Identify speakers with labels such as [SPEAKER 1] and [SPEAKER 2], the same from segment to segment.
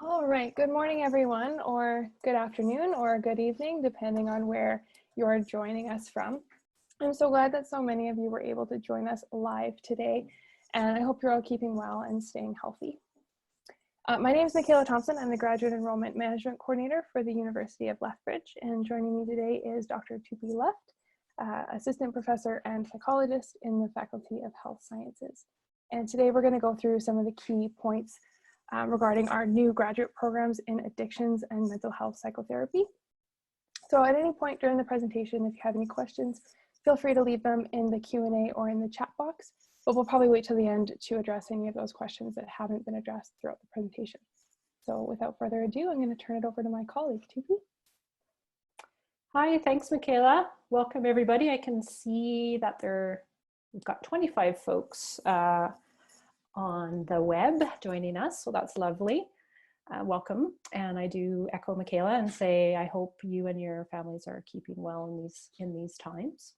[SPEAKER 1] All right, good morning everyone, or good afternoon, or good evening, depending on where you're joining us from. I'm so glad that so many of you were able to join us live today, and I hope you're all keeping well and staying healthy. My name is Michaela Thompson. I'm the Graduate Enrollment Management Coordinator for the University of Lethbridge, and joining me today is Dr. Tupi Left, Assistant Professor and Psychologist in the Faculty of Health Sciences. And today we're going to go through some of the key points regarding our new graduate programs in addictions and mental health psychotherapy. So at any point during the presentation, if you have any questions, feel free to leave them in the Q&A or in the chat box, but we'll probably wait till the end to address any of those questions that haven't been addressed throughout the presentation. So without further ado, I'm going to turn it over to my colleague, Tupi.
[SPEAKER 2] Hi, thanks, Michaela. Welcome, everybody. I can see that we've got 25 folks on the web joining us, so that's lovely. Welcome, and I do echo Michaela and say I hope you and your families are keeping well in these times.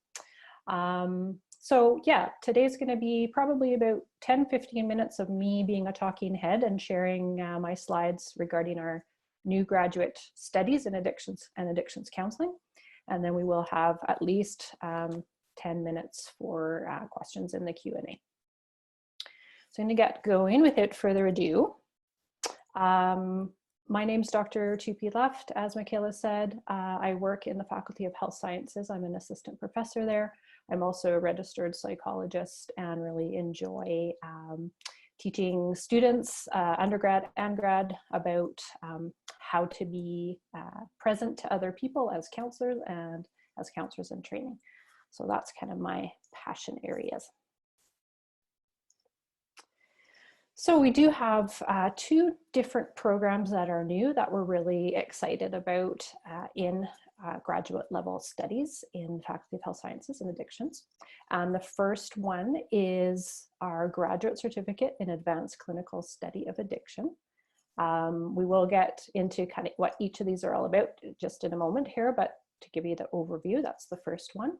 [SPEAKER 2] So yeah, today's going to be probably about 10-15 minutes of me being a talking head and sharing my slides regarding our new graduate studies in addictions and addictions counseling, and then we will have at least 10 minutes for questions in the Q&A. So I'm going to get going without further ado. My name's Dr. Tupi Left. As Michaela said, I work in the Faculty of Health Sciences. I'm an assistant professor there. I'm also a registered psychologist and really enjoy teaching students, undergrad and grad, about how to be present to other people as counselors and as counselors in training. So that's kind of my passion areas. So we do have two different programs that are new that we're really excited about in graduate level studies in Faculty of Health Sciences and Addictions. And the first one is our graduate certificate in advanced clinical study of addiction. We will get into kind of what each of these are all about just in a moment here, but to give you the overview, that's the first one.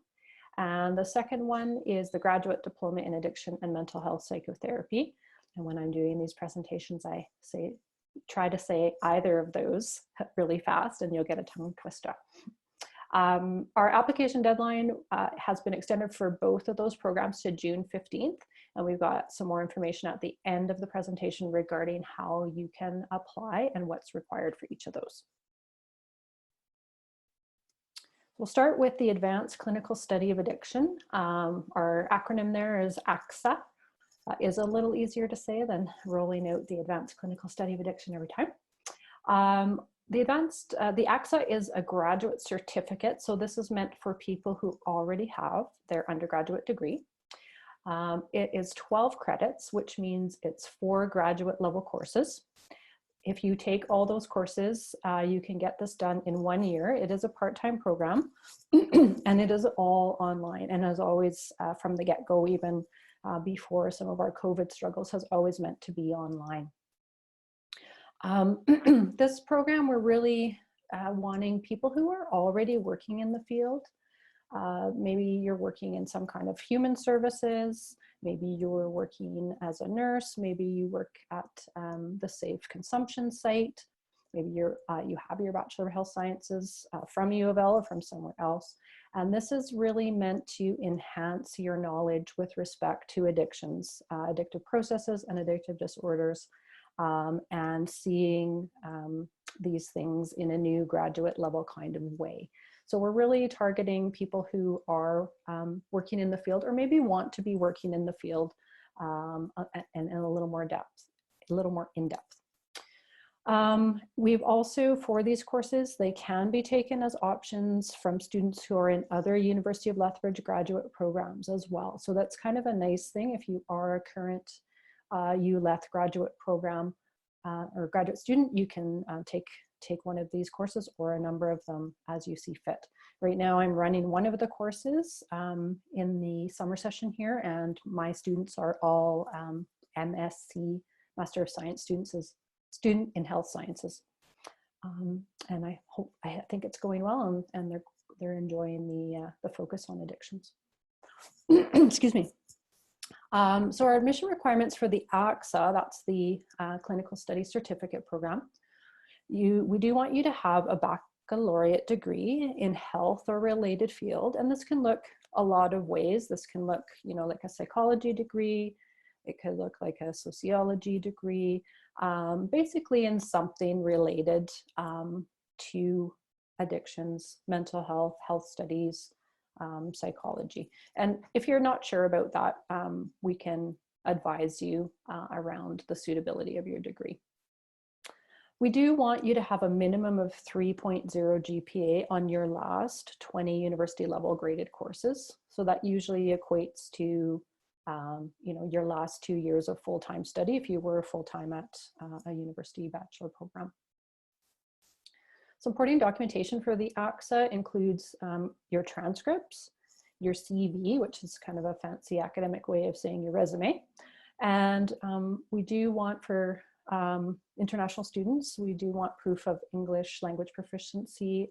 [SPEAKER 2] And the second one is the graduate diploma in addiction and mental health psychotherapy. And when I'm doing these presentations, I try to say either of those really fast and you'll get a tongue twister. Our application deadline has been extended for both of those programs to June 15th. And we've got some more information at the end of the presentation regarding how you can apply and what's required for each of those. We'll start with the Advanced Clinical Study of Addiction. Our acronym there is ACSA. Is a little easier to say than rolling out the Advanced Clinical Study of Addiction every time. The ACSA is a graduate certificate, so this is meant for people who already have their undergraduate degree. It is 12 credits, which means it's 4 graduate level courses. If you take all those courses, you can get this done in 1 year. It is a part-time program, and it is all online. And as always, from the get-go, even before some of our COVID struggles, has always meant to be online. This program, we're really wanting people who are already working in the field. Maybe you're working in some kind of human services, maybe you're working as a nurse, maybe you work at the Safe Consumption site, maybe you have your Bachelor of Health Sciences from U of L or from somewhere else. And this is really meant to enhance your knowledge with respect to addictions, addictive processes and addictive disorders, and seeing these things in a new graduate level kind of way. So we're really targeting people who are working in the field or maybe want to be working in the field and in a little more depth, a little more in depth. We've also, for these courses, they can be taken as options from students who are in other University of Lethbridge graduate programs as well. So that's kind of a nice thing if you are a current ULeth graduate program or graduate student, you can take one of these courses or a number of them as you see fit. Right now I'm running one of the courses in the summer session here, and my students are all MSc, Master of Science student in health sciences. And I think it's going well, and they're enjoying the focus on addictions. Excuse me. So our admission requirements for the ACSA, that's the Clinical Study Certificate Program, We do want you to have a baccalaureate degree in health or related field, and this can look a lot of ways. This can look, like a psychology degree. It could look like a sociology degree, basically in something related to addictions, mental health, health studies, psychology. And if you're not sure about that, we can advise you around the suitability of your degree. We do want you to have a minimum of 3.0 GPA on your last 20 university level graded courses. So that usually equates to your last 2 years of full-time study if you were full-time at a university bachelor program. Supporting documentation for the ACSA includes your transcripts, your CV, which is kind of a fancy academic way of saying your resume. And we do want for international students, we do want proof of English language proficiency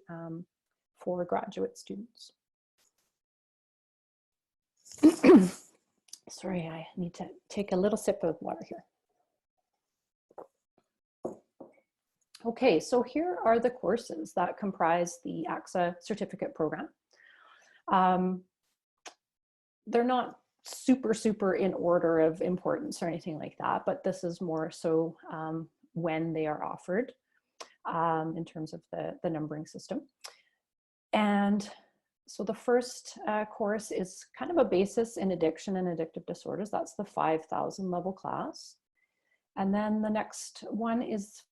[SPEAKER 2] for graduate students. Sorry, I need to take a little sip of water here. Okay, so here are the courses that comprise the ACSA certificate program. They're not super in order of importance or anything like that, but this is more so when they are offered in terms of the numbering system. And so the first course is kind of a basis in addiction and addictive disorders. That's the 5,000 level class. And then the next one is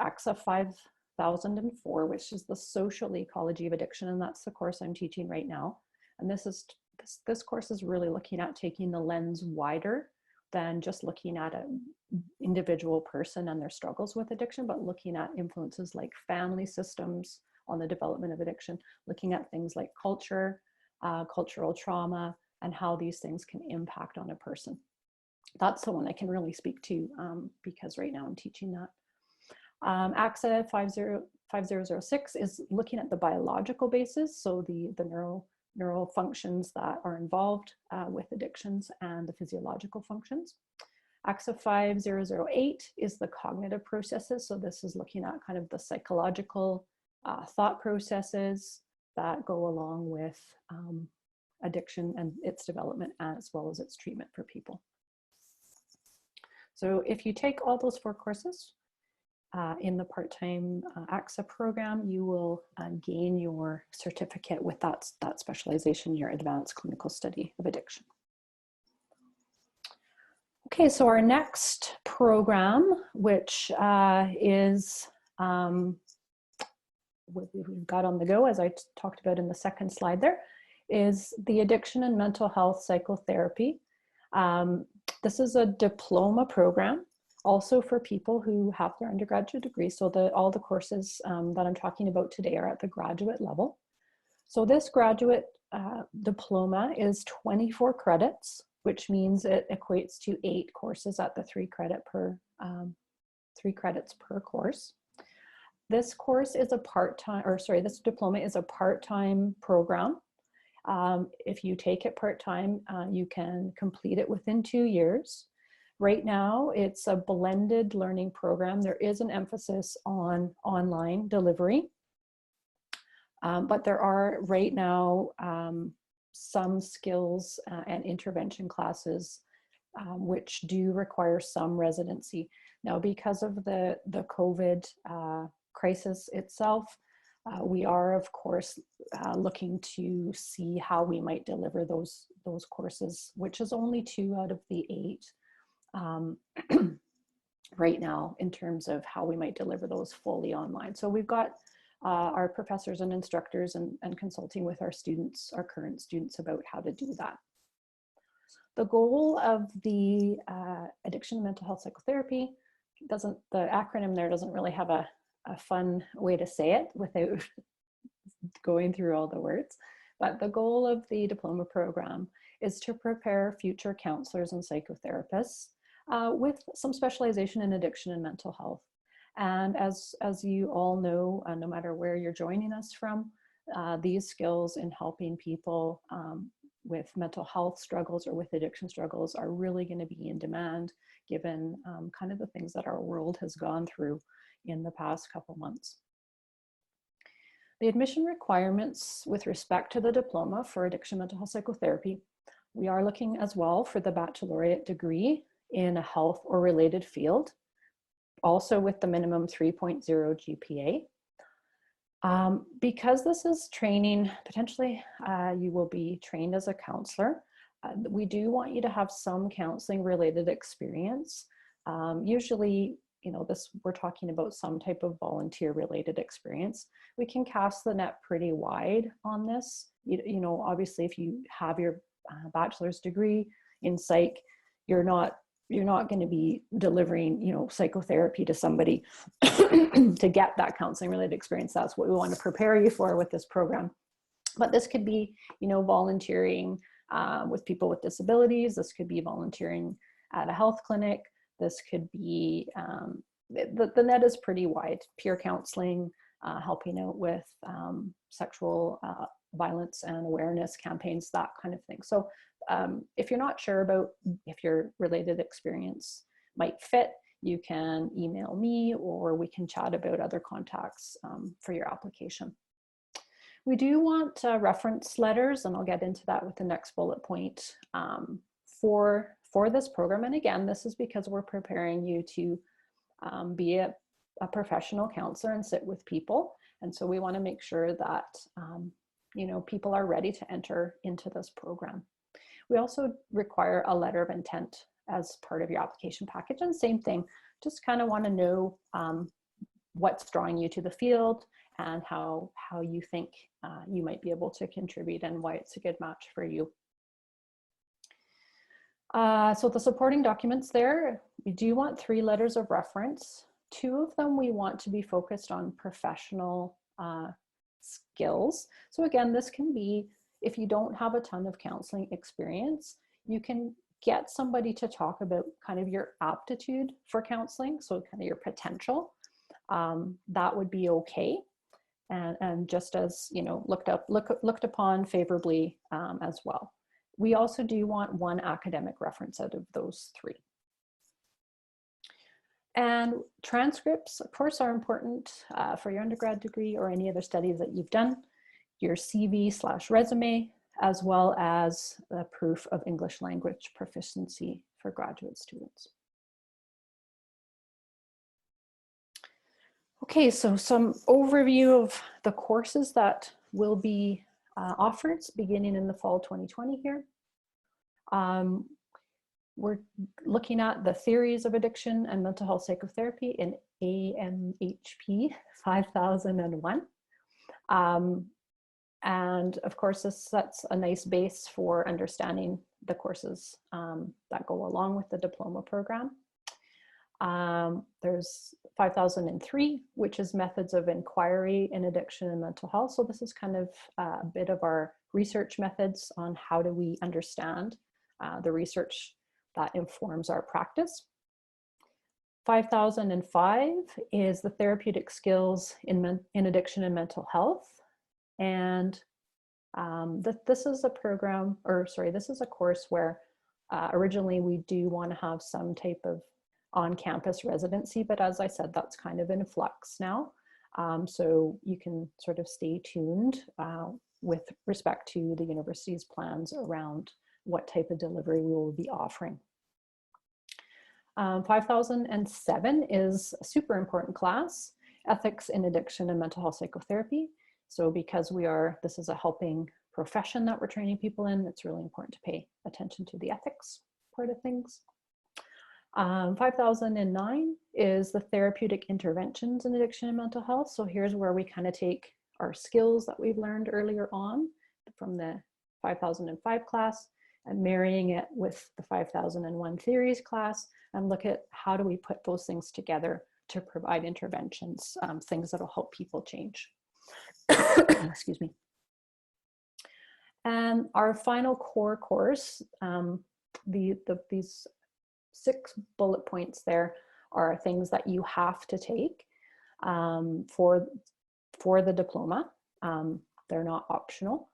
[SPEAKER 2] ACSA 5004, which is the social ecology of addiction. And that's the course I'm teaching right now. And this course is really looking at taking the lens wider than just looking at an individual person and their struggles with addiction, but looking at influences like family systems on the development of addiction, looking at things like culture, cultural trauma, and how these things can impact on a person. That's the one I can really speak to because right now I'm teaching that. ACSA 5006 is looking at the biological basis, so the neural functions that are involved with addictions and the physiological functions. ACSA 5008 is the cognitive processes, so this is looking at kind of the psychological thought processes that go along with addiction and its development as well as its treatment for people. So if you take all those 4 courses in the part-time ACSA program, you will gain your certificate with that specialization, your advanced clinical study of addiction. Okay, so our next program, which is what we've got on the go, as I talked about in the second slide there, is the Addiction and Mental Health Psychotherapy. This is a diploma program, also for people who have their undergraduate degree. So all the courses that I'm talking about today are at the graduate level. So this graduate diploma is 24 credits, which means it equates to 8 courses at the 3 credits per course. This course is a this diploma is a part-time program. If you take it part-time, you can complete it within 2 years. Right now, it's a blended learning program. There is an emphasis on online delivery, but there are right now some skills and intervention classes which do require some residency. Now, because of the COVID crisis itself, we are, of course, looking to see how we might deliver those courses, which is only 2 out of the 8 right now in terms of how we might deliver those fully online. So we've got our professors and instructors and consulting with our students, our current students, about how to do that. The goal of the Addiction and Mental Health Psychotherapy the acronym there doesn't really have a fun way to say it without going through all the words. But the goal of the diploma program is to prepare future counselors and psychotherapists with some specialization in addiction and mental health. And as you all know, no matter where you're joining us from, these skills in helping people with mental health struggles or with addiction struggles are really going to be in demand given kind of the things that our world has gone through in the past couple months. The admission requirements with respect to the diploma for addiction mental health psychotherapy, we are looking as well for the baccalaureate degree in a health or related field, also with the minimum 3.0 GPA. Because this is training, potentially you will be trained as a counselor. We do want you to have some counseling related experience. Usually, we're talking about some type of volunteer related experience. We can cast the net pretty wide on this. Obviously, if you have your bachelor's degree in psych, you're not going to be delivering, psychotherapy to somebody to get that counseling related experience. That's what we want to prepare you for with this program. But this could be, volunteering with people with disabilities. This could be volunteering at a health clinic. This could be, the net is pretty wide. Peer counseling, helping out with sexual violence and awareness campaigns, that kind of thing. So if you're not sure about if your related experience might fit, you can email me or we can chat about other contacts for your application. We do want reference letters, and I'll get into that with the next bullet point for this program. And again, this is because we're preparing you to be a professional counselor and sit with people. And so we want to make sure that people are ready to enter into this program. We also require a letter of intent as part of your application package. And same thing, just kind of want to know what's drawing you to the field and how you think you might be able to contribute and why it's a good match for you. So the supporting documents there, we do want 3 letters of reference. 2 of them we want to be focused on professional skills. So again, this can be, if you don't have a ton of counseling experience, you can get somebody to talk about kind of your aptitude for counseling, so kind of your potential. That would be okay. And just as, looked upon favorably as well. We also do want 1 academic reference out of those 3. And transcripts, of course, are important for your undergrad degree or any other studies that you've done, your CV/resume, as well as the proof of English language proficiency for graduate students. Okay, so some overview of the courses that will be offered beginning in the fall 2020 here. We're looking at the theories of addiction and mental health psychotherapy in AMHP 5001. And of course, this sets a nice base for understanding the courses that go along with the diploma program. There's 5003, which is methods of inquiry in addiction and mental health. So this is kind of a bit of our research methods on how do we understand the research that informs our practice. 5005 is the therapeutic skills in addiction and mental health. And this is a program, this is a course where originally we do want to have some type of on-campus residency, but as I said, that's kind of in flux now. So you can sort of stay tuned with respect to the university's plans around what type of delivery we will be offering. 5007 is a super important class, Ethics in Addiction and Mental Health Psychotherapy. So because this is a helping profession that we're training people in, it's really important to pay attention to the ethics part of things. 5009 is the therapeutic interventions in addiction and mental health. So here's where we kind of take our skills that we've learned earlier on from the 5005 class and marrying it with the 5001 theories class and look at how do we put those things together to provide interventions, things that will help people change. Excuse me. And our final core course, these 6 bullet points there are things that you have to take for the diploma. They're not optional.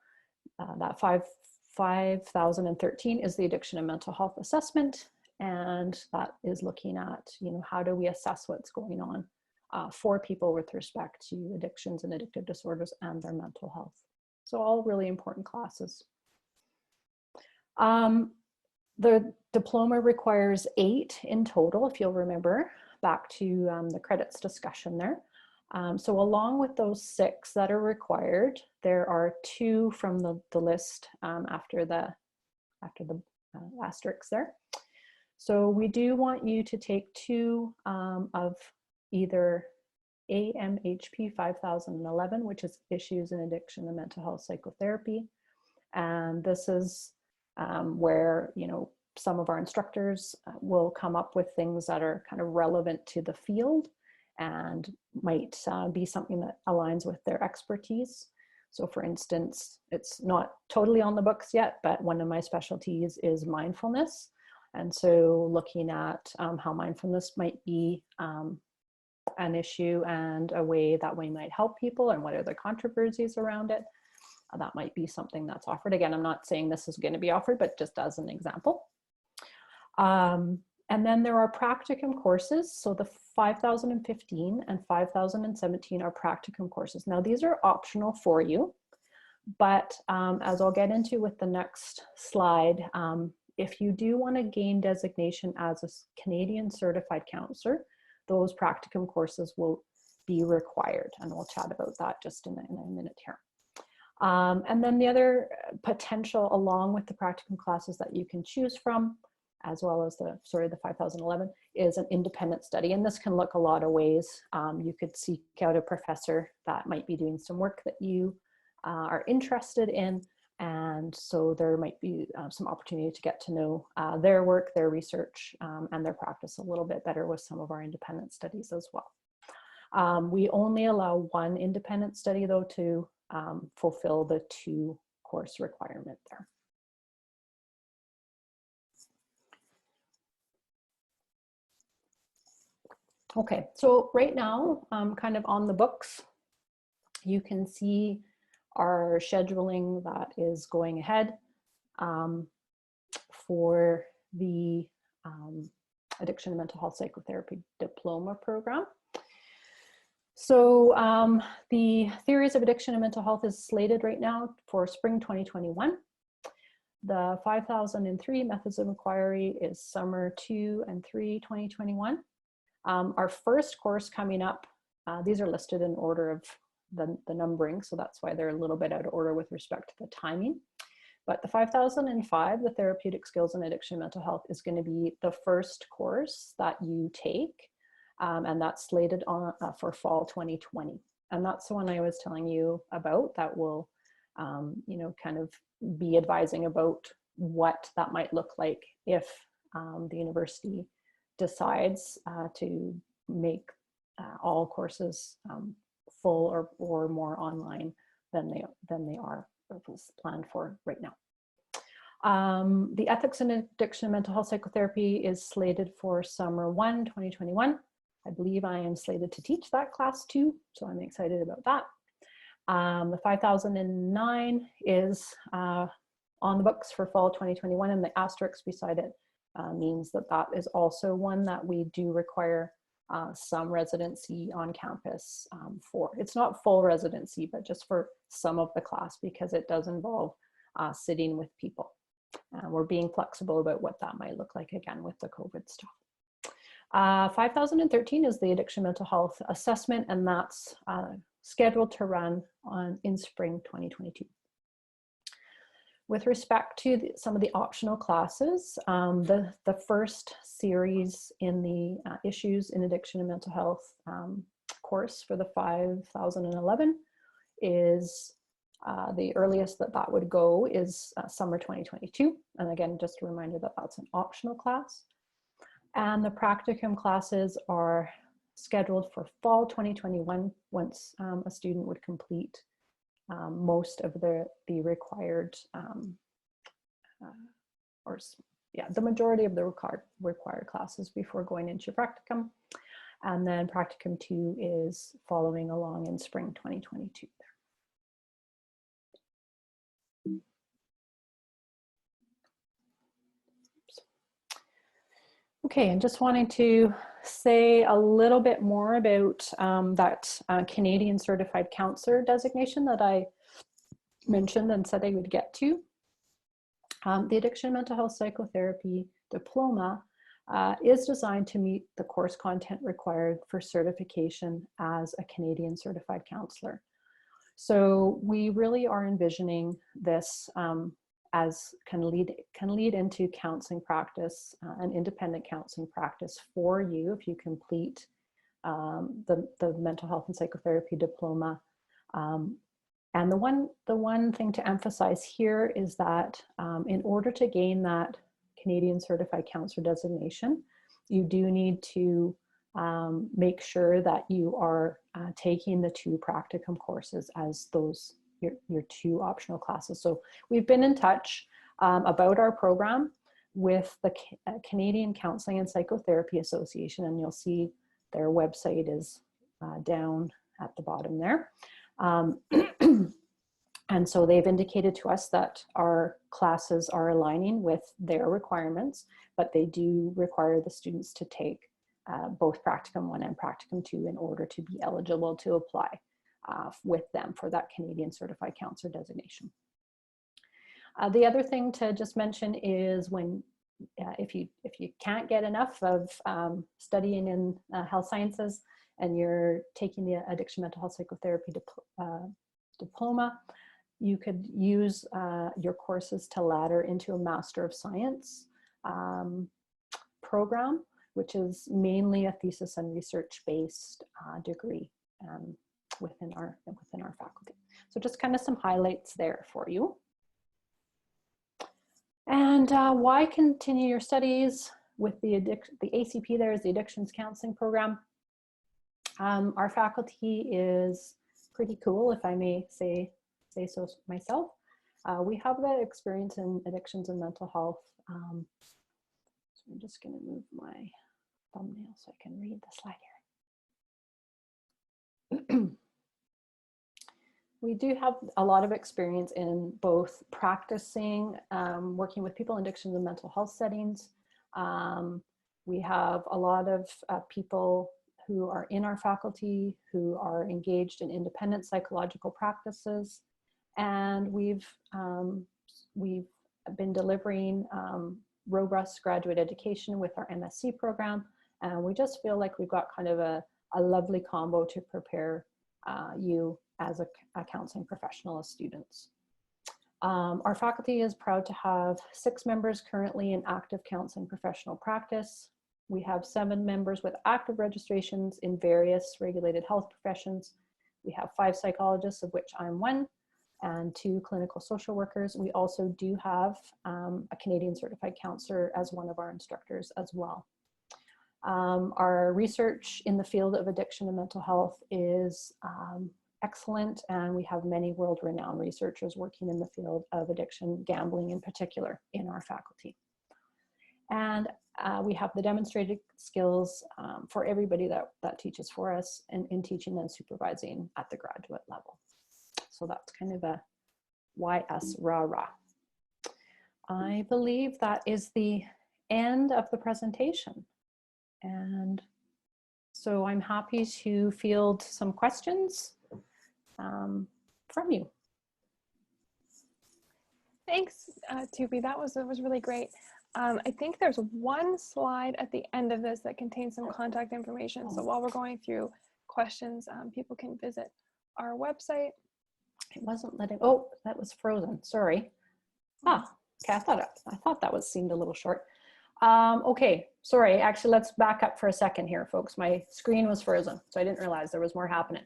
[SPEAKER 2] That 5013 is the addiction and mental health assessment, and that is looking at, how do we assess what's going on for people with respect to addictions and addictive disorders and their mental health. So all really important classes. The diploma requires 8 in total, if you'll remember back to the credits discussion there. So along with those 6 that are required, there are 2 from the list after the asterisks there. So we do want you to take 2 of either AMHP 5011, which is Issues in Addiction and Mental Health Psychotherapy. And this is where, you know, some of our instructors will come up with things that are kind of relevant to the field and might be something that aligns with their expertise. So for instance, it's not totally on the books yet, but one of my specialties is mindfulness. And so looking at how mindfulness might be an issue and a way that we might help people and what are the controversies around it, that might be something that's offered. Again, I'm not saying this is going to be offered, but just as an example. And then there are practicum courses. So the 5015 and 5017 are practicum courses. Now these are optional for you, but as I'll get into with the next slide, if you do want to gain designation as a Canadian certified counselor, those practicum courses will be required. And we'll chat about that just in a minute here. And then the other potential along with the practicum classes that you can choose from, as well as the 5011, is an independent study. And this can look a lot of ways. You could seek out a professor that might be doing some work that you are interested in. And so there might be some opportunity to get to know their work, their research, and their practice a little bit better with some of our independent studies as well. We only allow 1 independent study though to fulfill the 2 course requirement there. Okay, so right now, kind of on the books, you can see our scheduling that is going ahead for the Addiction and Mental Health Psychotherapy Diploma program. So the Theories of Addiction and Mental Health is slated right now for spring 2021. The 5003 Methods of Inquiry is summer 2 and 3 2021. Our first course coming up, these are listed in order of the numbering, so that's why they're a little bit out of order with respect to the timing. But the 5005, the Therapeutic Skills in Addiction and Mental Health, is going to be the first course that you take, and that's slated on for fall 2020. And that's the one I was telling you about that will, you know, kind of be advising about what that might look like if the university decides to make all courses full or more online than they are planned for right now. The Ethics in Addiction and Mental Health Psychotherapy is slated for summer 1 2021. I believe I am slated to teach that class too, so I'm excited about that. The 5009 is on the books for fall 2021, and the asterisk beside it means that that is also one that we do require some residency on campus for. It's not full residency, but just for some of the class, because it does involve sitting with people. We're being flexible about what that might look like, again, with the COVID stuff. 5013 is the Addiction Mental Health Assessment, and that's scheduled to run in spring 2022. With respect to some of the optional classes, the first series in the Issues in Addiction and Mental Health course for the 5011 is the earliest that would go is summer 2022. And again, just a reminder that that's an optional class. And the practicum classes are scheduled for fall 2021 once a student would complete most of the required, the majority of the required classes before going into practicum. And then practicum 2 is following along in spring 2022. Okay, and just wanting to say a little bit more about that Canadian Certified Counselor designation that I mentioned and said I would get to. The Addiction and Mental Health Psychotherapy Diploma is designed to meet the course content required for certification as a Canadian Certified Counselor. So we really are envisioning this as can lead into counseling practice, an independent counseling practice for you if you complete the mental health and psychotherapy diploma. And the one thing to emphasize here is that in order to gain that Canadian Certified Counselor designation, you do need to make sure that you are taking the 2 practicum courses as those your 2 optional classes. So we've been in touch about our program with the Canadian Counseling and Psychotherapy Association, and you'll see their website is down at the bottom there. And so they've indicated to us that our classes are aligning with their requirements, but they do require the students to take both Practicum 1 and Practicum 2 in order to be eligible to apply with them for that Canadian Certified Counselor designation. The other thing to just mention is when, if you can't get enough of studying in health sciences and you're taking the Addiction Mental Health Psychotherapy Diploma, you could use your courses to ladder into a Master of Science program, which is mainly a thesis and research-based degree within our faculty. So just kind of some highlights there for you. And why continue your studies with the ACP? There is the Addictions Counseling Program. Our faculty is pretty cool, if I may say so myself. We have that experience in addictions and mental health. So I'm just going to move my thumbnail so I can read the slide here. We do have a lot of experience in both practicing, working with people in addiction and mental health settings. We have a lot of people who are in our faculty who are engaged in independent psychological practices. And we've been delivering robust graduate education with our MSc program. And we just feel like we've got kind of a lovely combo to prepare you as a counseling professional as students. Our faculty is proud to have 6 members currently in active counseling professional practice. We have 7 members with active registrations in various regulated health professions. We have 5 psychologists, of which I'm one, and 2 clinical social workers. We also do have a Canadian Certified Counselor as one of our instructors as well. Our research in the field of addiction and mental health is excellent, and we have many world-renowned researchers working in the field of addiction, gambling in particular, in our faculty. And we have the demonstrated skills for everybody that teaches for us in teaching and supervising at the graduate level. So that's kind of a why us rah-rah. I believe that is the end of the presentation. And so I'm happy to field some questions from you.
[SPEAKER 1] Thanks, Tupi. That was really great. I think there's one slide at the end of this that contains some contact information. So while we're going through questions, people can visit our website.
[SPEAKER 2] It wasn't letting, oh, that was frozen, sorry. Ah, okay, I thought that seemed a little short. Okay, sorry, actually let's back up for a second here, folks. My screen was frozen, so I didn't realize there was more happening.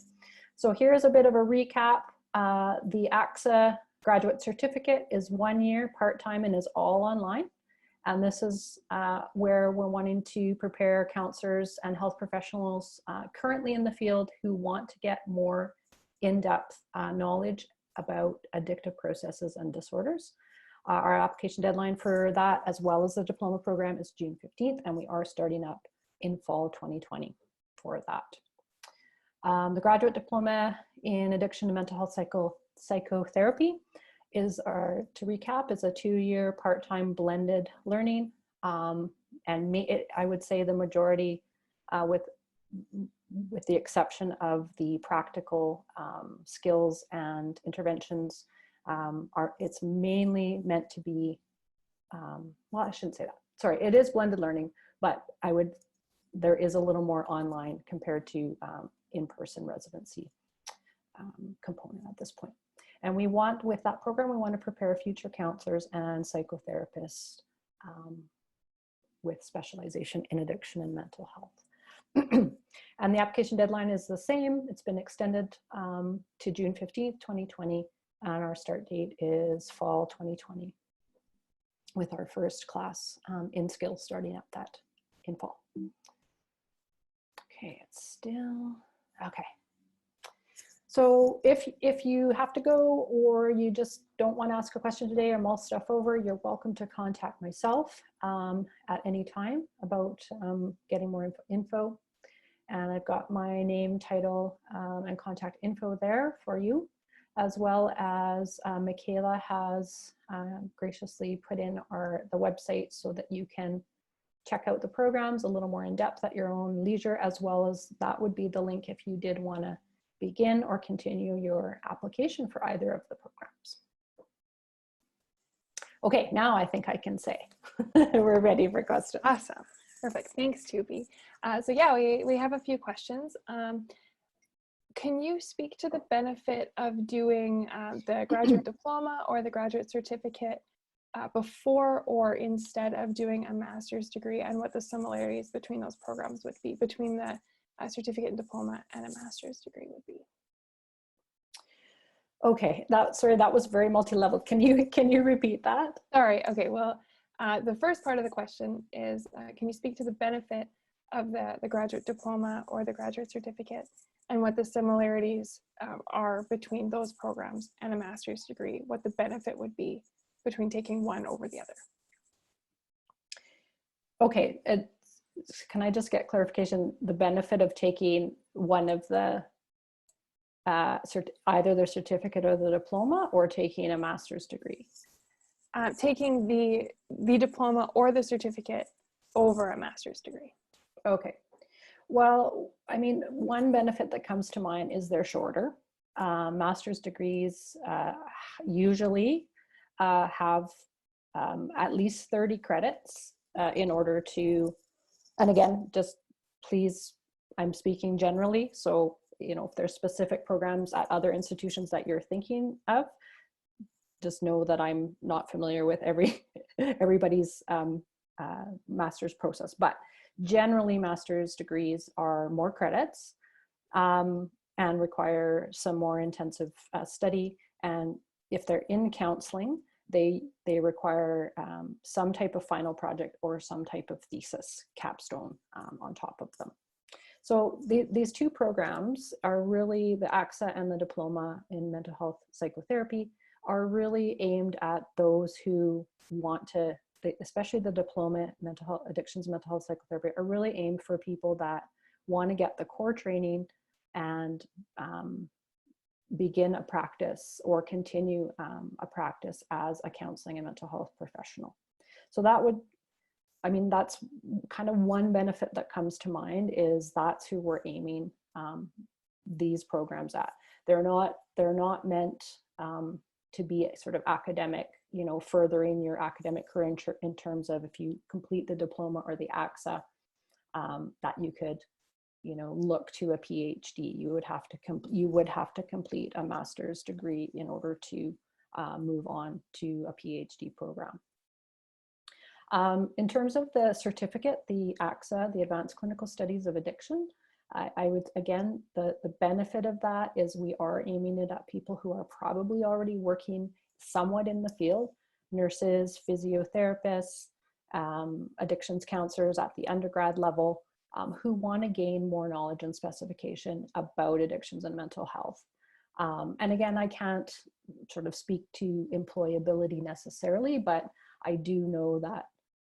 [SPEAKER 2] So here's a bit of a recap. The AXA graduate certificate is 1 year part-time and is all online. And this is where we're wanting to prepare counselors and health professionals currently in the field who want to get more in-depth knowledge about addictive processes and disorders. Our application deadline for that, as well as the diploma program, is June 15th, and we are starting up in fall 2020 for that. The graduate diploma in addiction and mental health psychotherapy is to recap, is a 2-year part-time blended learning. I would say the majority with the exception of the practical skills and interventions. It's mainly meant to be, well, I shouldn't say that. Sorry, it is blended learning, but there is a little more online compared to in-person residency component at this point. And with that program, we want to prepare future counselors and psychotherapists with specialization in addiction and mental health. And the application deadline is the same. It's been extended to June 15th, 2020, and our start date is fall 2020 with our first class in skills starting at that in fall. Okay, it's still, okay. So if you have to go or you just don't want to ask a question today or mull stuff over, you're welcome to contact myself at any time about getting more info. And I've got my name, title, and contact info there for you, as well as Michaela has graciously put in the website so that you can check out the programs a little more in depth at your own leisure, as well as that would be the link if you did want to begin or continue your application for either of the programs. Okay, now I think I can say we're ready for questions.
[SPEAKER 1] Awesome. Perfect. Thanks, Tubi. So yeah, we have a few questions. Can you speak to the benefit of doing the graduate diploma or the graduate certificate before or instead of doing a master's degree, and what the similarities between those programs would be, between the certificate and diploma and a master's degree would be?
[SPEAKER 2] Okay, sorry, that was very multi-level. Can you repeat that?
[SPEAKER 1] Sorry. Okay. Well, the first part of the question is, can you speak to the benefit of the graduate diploma or the graduate certificate, and what the similarities are between those programs and a master's degree? What the benefit would be between taking one over the other?
[SPEAKER 2] Okay. Can I just get clarification? The benefit of taking one of the either the certificate or the diploma, or taking a master's degree?
[SPEAKER 1] Taking the diploma or the certificate over a master's degree.
[SPEAKER 2] Okay. Well, I mean, one benefit that comes to mind is they're shorter. Master's degrees usually have at least 30 credits in order to, and again, just please, I'm speaking generally, so if there's specific programs at other institutions that you're thinking of, just know that I'm not familiar with everybody's master's process. But generally, master's degrees are more credits and require some more intensive study. And if they're in counseling, they require some type of final project or some type of thesis capstone on top of them. So these two programs are really, the AXA and the Diploma in Mental Health Psychotherapy, are really aimed at those who want to, especially the Diploma Mental Health Addictions Mental Health Psychotherapy, are really aimed for people that want to get the core training and begin a practice or continue a practice as a counseling and mental health professional. So that would, I mean, that's kind of one benefit that comes to mind, is that's who we're aiming these programs at. They're not meant to be sort of academic, furthering your academic career in terms of, if you complete the diploma or the AXA, that you could, look to a PhD. You would have to complete a master's degree in order to move on to a PhD program. In terms of the certificate, the AXA, the Advanced Clinical Studies of Addiction, I would, again, the benefit of that is we are aiming it at people who are probably already working somewhat in the field, nurses, physiotherapists, addictions counselors at the undergrad level, who want to gain more knowledge and specification about addictions and mental health. And again, I can't sort of speak to employability necessarily, but I do know that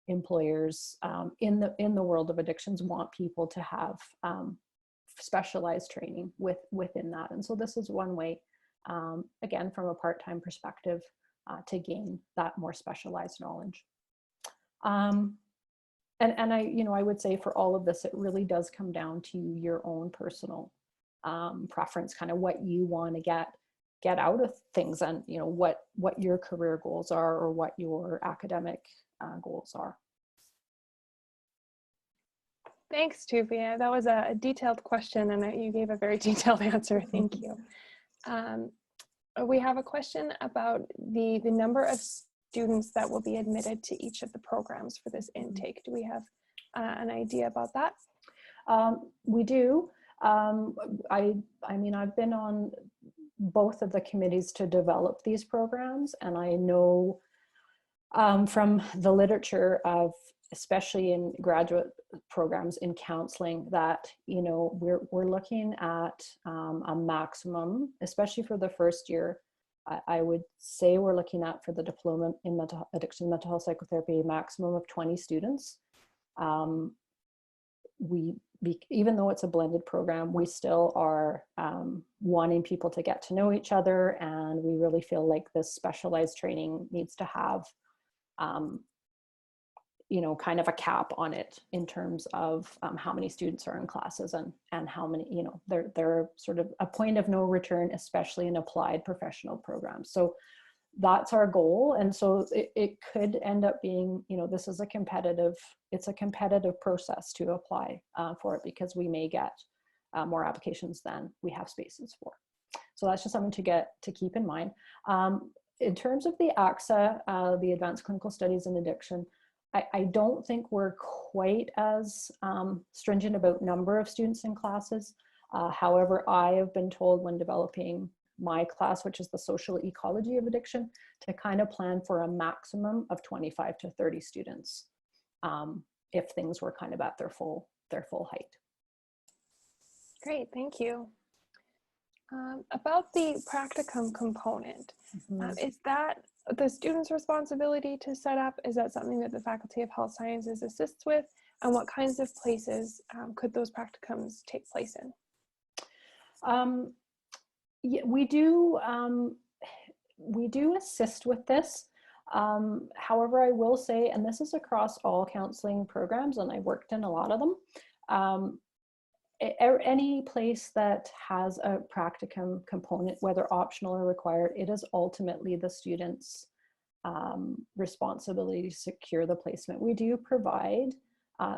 [SPEAKER 2] employers in the world of addictions want people to have specialized training within that. And so this is one way, again, from a part-time perspective, to gain that more specialized knowledge. and I would say for all of this, it really does come down to your own personal preference, kind of what you want to get out of things, and what your career goals are, or what your academic goals are.
[SPEAKER 1] Thanks, Tuvia. That was a detailed question, and you gave a very detailed answer. Thank you. We have a question about the number of students that will be admitted to each of the programs for this intake. Do we have an idea about that?
[SPEAKER 2] We do. I mean, I've been on both of the committees to develop these programs, and I know from the literature of, especially in graduate programs in counseling, that we're looking at a maximum, especially for the first year. I would say we're looking at, for the diploma in addiction mental health psychotherapy, a maximum of 20 students. Even though it's a blended program, we still are wanting people to get to know each other, and we really feel like this specialized training needs to have kind of a cap on it in terms of how many students are in classes, and how many, they're sort of a point of no return, especially in applied professional programs. So that's our goal. And so it could end up being, this is a competitive process to apply for it, because we may get more applications than we have spaces for. So that's just something to keep in mind. In terms of the ACSA, the Advanced Clinical Studies in Addiction, I don't think we're quite as stringent about number of students in classes. However, I have been told when developing my class, which is the social ecology of addiction, to kind of plan for a maximum of 25 to 30 students if things were kind of at their full height.
[SPEAKER 1] Great, thank you. About the practicum component, is that the student's responsibility to set up? Is that something that the Faculty of Health Sciences assists with? And what kinds of places could those practicums take place in?
[SPEAKER 2] Yeah, we do assist with this. However, I will say, and this is across all counseling programs, and I worked in a lot of them, any place that has a practicum component, whether optional or required, it is ultimately the student's responsibility to secure the placement. We do provide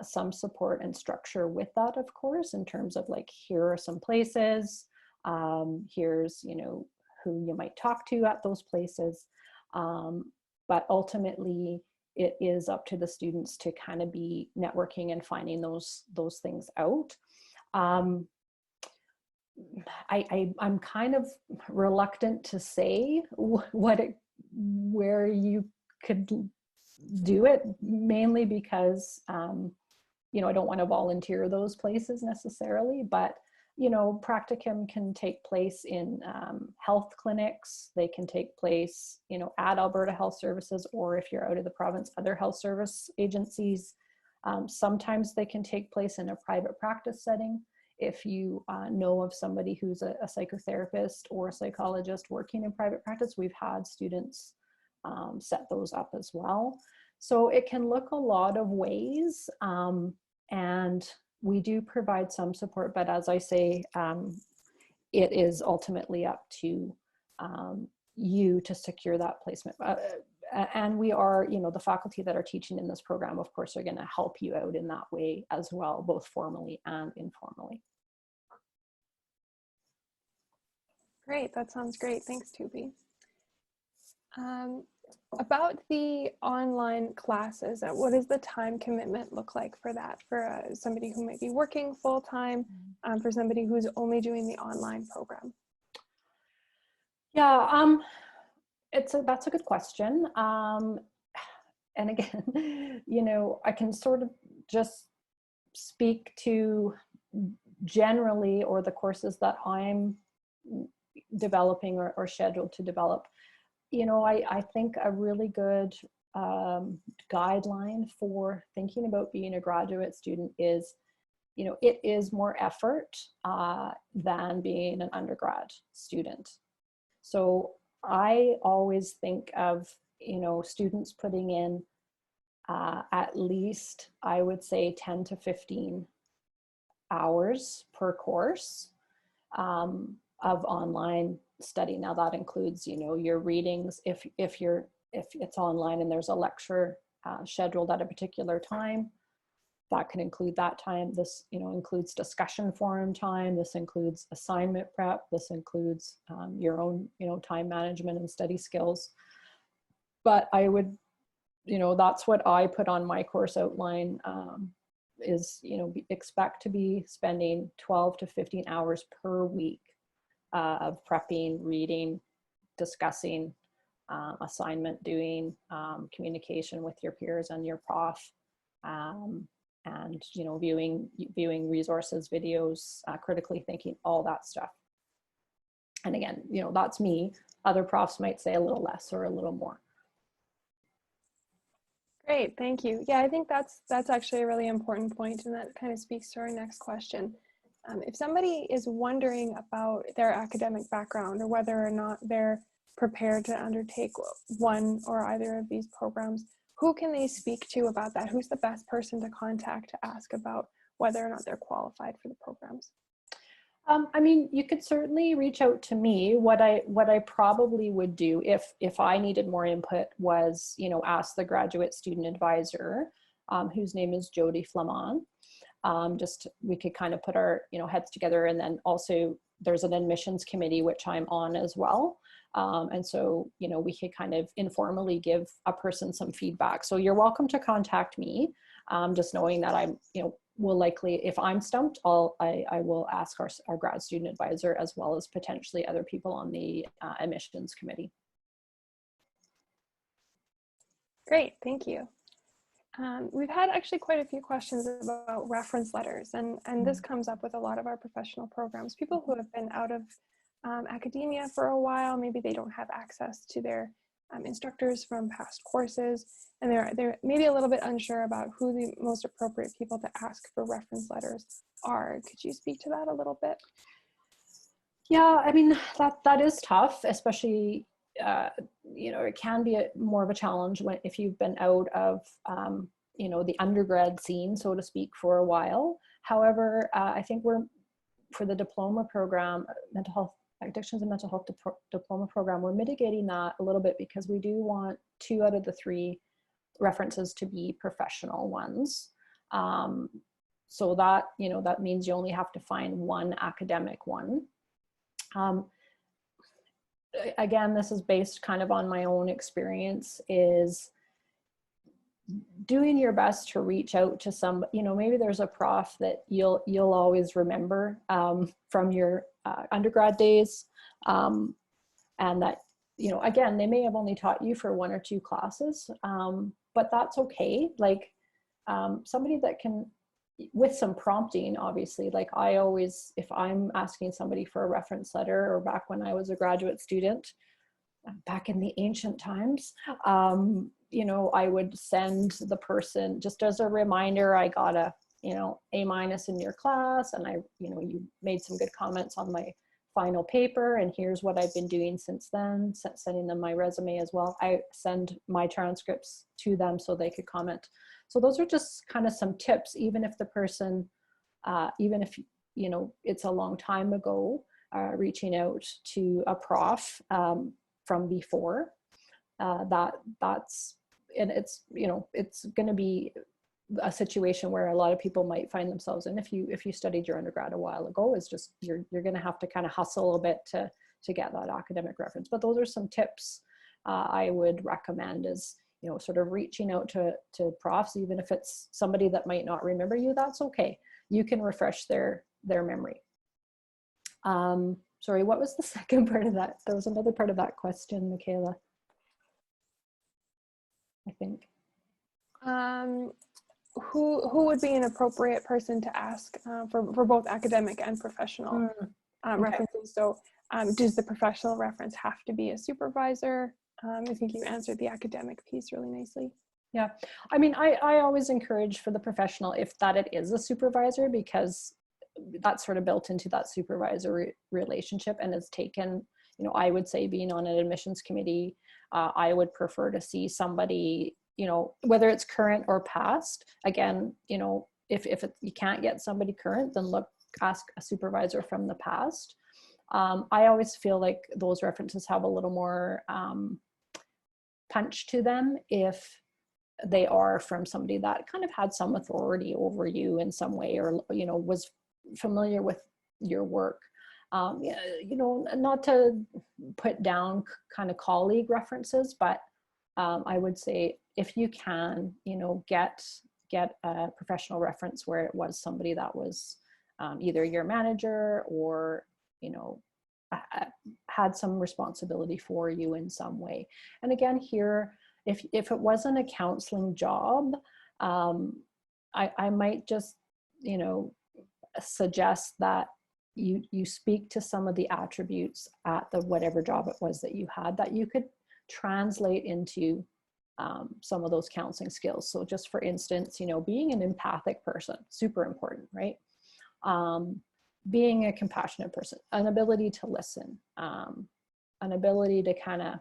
[SPEAKER 2] some support and structure with that, of course, in terms of like, here are some places, here's, who you might talk to at those places. But ultimately, it is up to the students to kind of be networking and finding those things out. I'm kind of reluctant to say where you could do it, mainly because I don't want to volunteer those places necessarily, but practicum can take place in health clinics. They can take place at Alberta Health Services, or if you're out of the province, other health service agencies. Sometimes they can take place in a private practice setting. If you know of somebody who's a psychotherapist or a psychologist working in private practice, we've had students set those up as well. So it can look a lot of ways, and we do provide some support, but as I say, it is ultimately up to you to secure that placement. And we are, the faculty that are teaching in this program, of course, are going to help you out in that way as well, both formally and informally.
[SPEAKER 1] Great, that sounds great. Thanks, Tubi. About the online classes, what does the time commitment look like for that, for somebody who might be working full-time, for somebody who's only doing the online program?
[SPEAKER 2] Yeah, that's a good question. And again, I can sort of just speak to generally, or the courses that I'm developing or scheduled to develop. I think a really good guideline for thinking about being a graduate student is, it is more effort than being an undergrad student. So I always think of, students putting in at least, I would say 10 to 15 hours per course of online study. Now that includes, you know, your readings, if it's online and there's a lecture scheduled at a particular time, that can include that time. This, you know, includes discussion forum time. This includes assignment prep. This includes your own, you know, time management and study skills. But I would, you know, that's what I put on my course outline, is, you know, expect to be spending 12 to 15 hours per week of prepping, reading, discussing, assignment doing, communication with your peers and your prof, and, you know, viewing resources, videos, critically thinking, all that stuff. And again, you know, that's me. Other profs might say a little less or a little more.
[SPEAKER 1] Great, thank you. Yeah, I think that's actually a really important point, and that kind of speaks to our next question. If somebody is wondering about their academic background or whether or not they're prepared to undertake one or either of these programs, who can they speak to about that? Who's the best person to contact to ask about whether or not they're qualified for the programs?
[SPEAKER 2] I mean, you could certainly reach out to me. What I probably would do if I needed more input was, you know, ask the graduate student advisor, whose name is Jody Flamand. Just, we could kind of put our, you know, heads together, and then also there's an admissions committee, which I'm on as well. And so, you know, we could kind of informally give a person some feedback. So you're welcome to contact me, just knowing that I'm, you know, will likely, if I'm stumped, I will ask our grad student advisor, as well as potentially other people on the admissions committee.
[SPEAKER 1] Great, thank you. We've had actually quite a few questions about reference letters, and this comes up with a lot of our professional programs. People who have been out of academia for a while, maybe they don't have access to their instructors from past courses, and they're maybe a little bit unsure about who the most appropriate people to ask for reference letters are. Could you speak to that a little bit?
[SPEAKER 2] Yeah, I mean, that is tough, especially, you know, it can be more of a challenge if you've been out of, you know, the undergrad scene, so to speak, for a while. However, I think for the diploma program, mental health, addictions and mental health diploma program, we're mitigating that a little bit, because we do want 2 out of the 3 references to be professional ones. So that, you know, that means you only have to find 1 academic one. Again, this is based kind of on my own experience, is doing your best to reach out to some, you know, maybe there's a prof that you'll always remember from your undergrad days, and that, you know, again, they may have only taught you for 1 or 2 classes, but that's okay. Like, somebody that can, with some prompting, obviously, like I always, if I'm asking somebody for a reference letter, or back when I was a graduate student, back in the ancient times, you know, I would send the person, just as a reminder, I got a, you know, A- in your class, and I, you know, you made some good comments on my final paper, and here's what I've been doing since then, sending them my resume as well. I send my transcripts to them so they could comment. So those are just kind of some tips, even if the person, even if, you know, it's a long time ago, reaching out to a prof from before, that's, and it's, you know, it's going to be a situation where a lot of people might find themselves in, if you studied your undergrad a while ago, is just, you're going to have to kind of hustle a bit to get that academic reference. But those are some tips I would recommend, is, you know, sort of reaching out to profs, even if it's somebody that might not remember you, that's okay. You can refresh their memory. Sorry, what was the second part of that? There was another part of that question, Michaela, I think.
[SPEAKER 1] Who would be an appropriate person to ask for both academic and professional references? So does the professional reference have to be a supervisor? I think you answered the academic piece really nicely.
[SPEAKER 2] Yeah, I mean, I always encourage for the professional, if that it is a supervisor, because that's sort of built into that supervisory relationship, and is taken, you know, I would say, being on an admissions committee, I would prefer to see somebody, you know, whether it's current or past. Again, you know, if you can't get somebody current, then ask a supervisor from the past. I always feel like those references have a little more punch to them if they are from somebody that kind of had some authority over you in some way, or, you know, was familiar with your work. You know, not to put down kind of colleague references, but I would say if you can, you know, get a professional reference where it was somebody that was either your manager or, you know, had some responsibility for you in some way. And again, here, if it wasn't a counseling job, I might just, you know, suggest that you speak to some of the attributes at the whatever job it was that you had that you could translate into some of those counseling skills. So just for instance, you know, being an empathic person, super important, right? Being a compassionate person, an ability to listen, an ability to kind of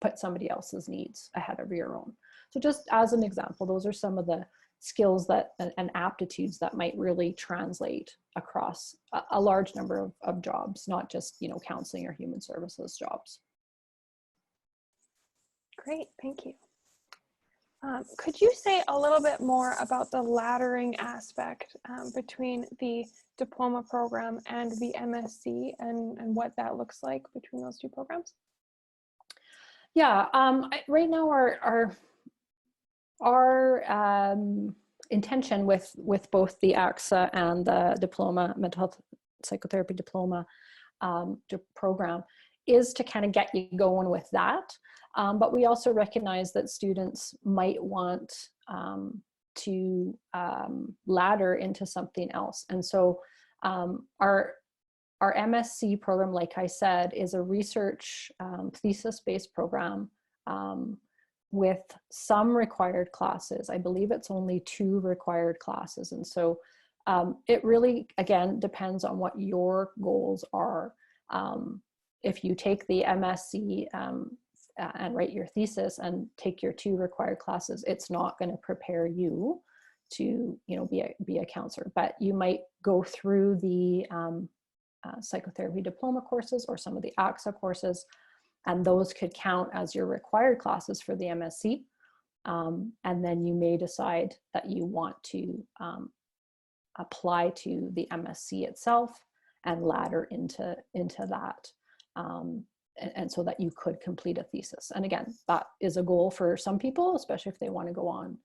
[SPEAKER 2] put somebody else's needs ahead of your own. So just as an example, those are some of the skills that and aptitudes that might really translate across a large number of jobs, not just, you know, counseling or human services jobs.
[SPEAKER 1] Great, thank you. Could you say a little bit more about the laddering aspect between the diploma program and the MSc, and what that looks like between those two programs?
[SPEAKER 2] Yeah, right now our intention with both the AXA and the diploma, mental health psychotherapy diploma program, is to kind of get you going with that. But we also recognize that students might want to ladder into something else. And so our MSc program, like I said, is a research thesis-based program with some required classes. I believe it's only 2 required classes. And so it really, again, depends on what your goals are. If you take the MSc and write your thesis and take your 2 required classes, it's not going to prepare you to, you know, be a counselor. But you might go through the psychotherapy diploma courses or some of the AXA courses, and those could count as your required classes for the MSc. And then you may decide that you want to apply to the MSc itself and ladder into that. And so that you could complete a thesis. And again, that is a goal for some people, especially if they want to go on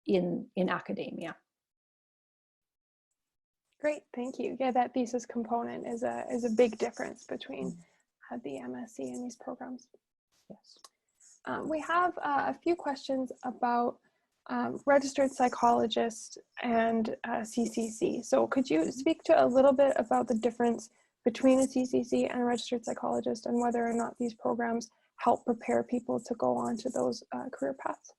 [SPEAKER 2] in academia.
[SPEAKER 1] Great, thank you. Yeah, that thesis component is a big difference between the MSc and these programs.
[SPEAKER 2] Yes.
[SPEAKER 1] We have a few questions about registered psychologist and CCC. So could you speak to a little bit about the difference between a CCC and a registered psychologist, and whether or not these programs help prepare people to go on to those career paths?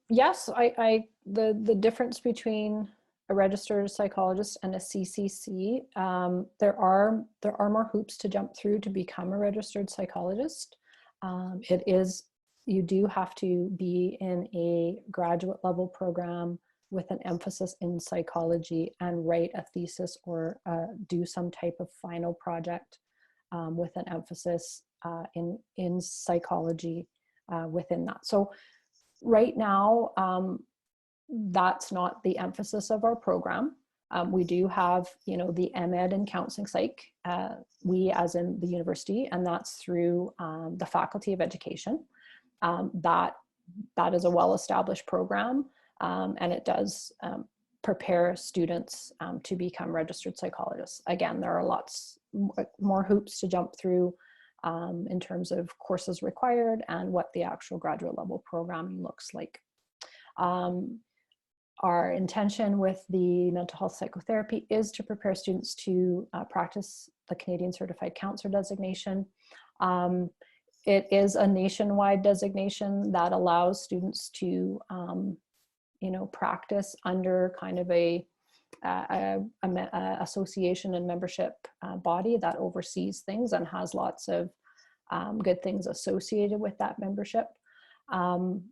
[SPEAKER 2] Yes, the difference between a registered psychologist and a CCC, there are more hoops to jump through to become a registered psychologist. You do have to be in a graduate level program with an emphasis in psychology and write a thesis or do some type of final project with an emphasis in psychology within that. So right now, that's not the emphasis of our program. We do have, you know, the MEd in counseling psych, we as in the university, and that's through the Faculty of Education. That is a well-established program, and it does prepare students to become registered psychologists. Again, there are lots more hoops to jump through in terms of courses required and what the actual graduate level programming looks like. Our intention with the mental health psychotherapy is to prepare students to practice the Canadian Certified Counselor designation. It is a nationwide designation that allows students to, you know, practice under kind of a association and membership body that oversees things and has lots of good things associated with that membership. And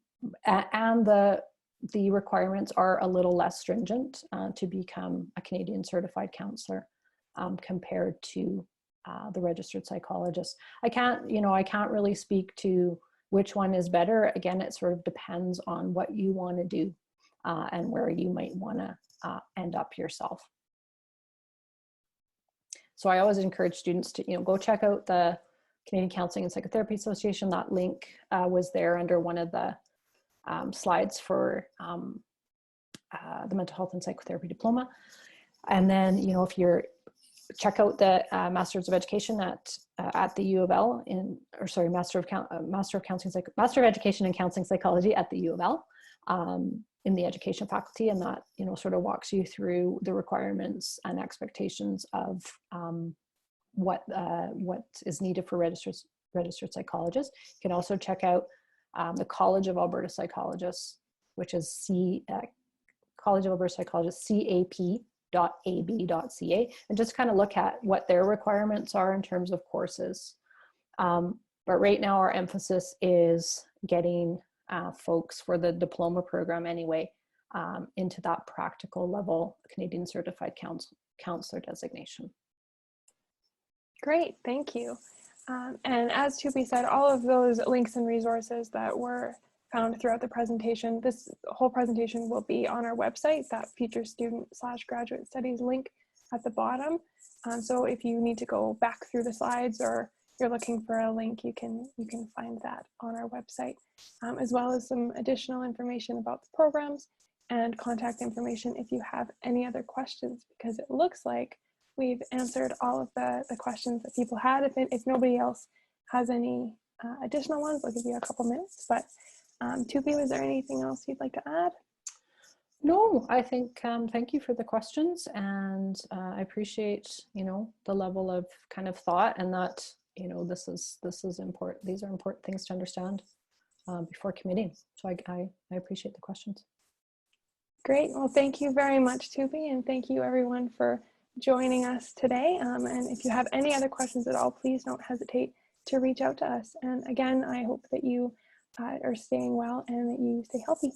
[SPEAKER 2] the requirements are a little less stringent to become a Canadian certified counselor compared to the registered psychologist. I can't really speak to which one is better. Again, it sort of depends on what you want to do and where you might want to end up yourself. So I always encourage students to, go check out the Canadian Counseling and Psychotherapy Association. That link was there under one of the slides for the Mental Health and Psychotherapy Diploma. And then, if you're, check out the Masters of Education at the U of L Master of Education in Counseling Psychology at the U of L in the education faculty, and that sort of walks you through the requirements and expectations of what is needed for registered psychologists. You can also check out the College of Alberta Psychologists, which is College of Alberta Psychologists, cap.ab.ca, and just kind of look at what their requirements are in terms of courses. But right now our emphasis is getting folks for the diploma program anyway into that practical level Canadian Certified Counselor designation.
[SPEAKER 1] Great, thank you. And as Tupi said, all of those links and resources that were found throughout the presentation, this whole presentation will be on our website, that future student/graduate studies link at the bottom. So if you need to go back through the slides or you're looking for a link, you can find that on our website, as well as some additional information about the programs and contact information if you have any other questions, because it looks like we've answered all of the questions that people had. If nobody else has any additional ones, I'll give you a couple minutes. But Tupi, was there anything else you'd like to add?
[SPEAKER 2] No, I think thank you for the questions, and I appreciate the level of kind of thought, and that this is important. These are important things to understand before committing. So I appreciate the questions.
[SPEAKER 1] Great. Well, thank you very much, Tupi, and thank you everyone for joining us today. And if you have any other questions at all, please don't hesitate to reach out to us. And again, I hope that you are staying well and that you stay healthy.